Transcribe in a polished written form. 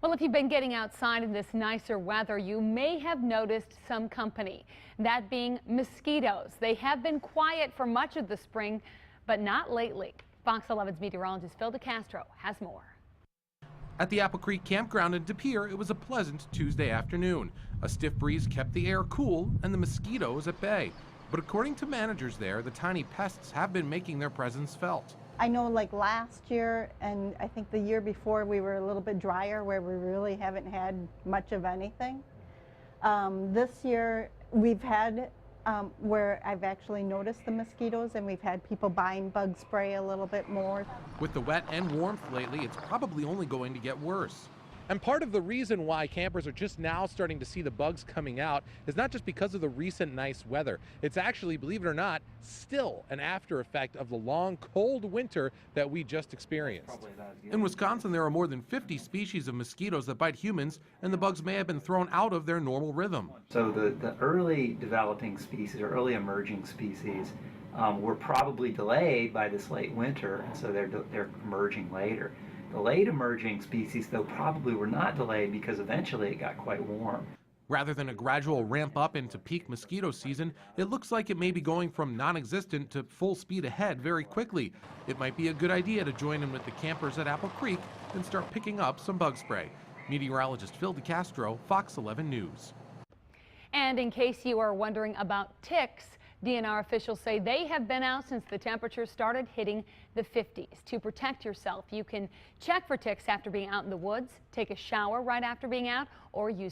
Well, if you've been getting outside in this nicer weather, you may have noticed some company, that being mosquitoes. They have been quiet for much of the spring, but not lately. Fox 11's meteorologist Phil DeCastro has more. At the Apple Creek campground in De Pere, it was a pleasant Tuesday afternoon. A stiff breeze kept the air cool and the mosquitoes at bay. But according to managers there, the tiny pests have been making their presence felt. I know like last year and I think the year before we were a little bit drier where we really haven't had much of anything. This year we've had where I've actually noticed the mosquitoes and we've had people buying bug spray a little bit more. With the wet and warmth lately, it's probably only going to get worse. And part of the reason why campers are just now starting to see the bugs coming out is not just because of the recent nice weather. It's actually, believe it or not, still an after effect of the long, cold winter that we just experienced. In Wisconsin, there are more than 50 species of mosquitoes that bite humans, and the bugs may have been thrown out of their normal rhythm. So the early developing species, or early emerging species, were probably delayed by this late winter, and so they're emerging later. The late emerging species, though, probably were not delayed because eventually it got quite warm. Rather than a gradual ramp up into peak mosquito season, it looks like it may be going from non-existent to full speed ahead very quickly. It might be a good idea to join in with the campers at Apple Creek and start picking up some bug spray. Meteorologist Phil DeCastro, Fox 11 News. And in case you are wondering about ticks, DNR officials say they have been out since the temperatures started hitting the 50s. To protect yourself, you can check for ticks after being out in the woods, take a shower right after being out, or use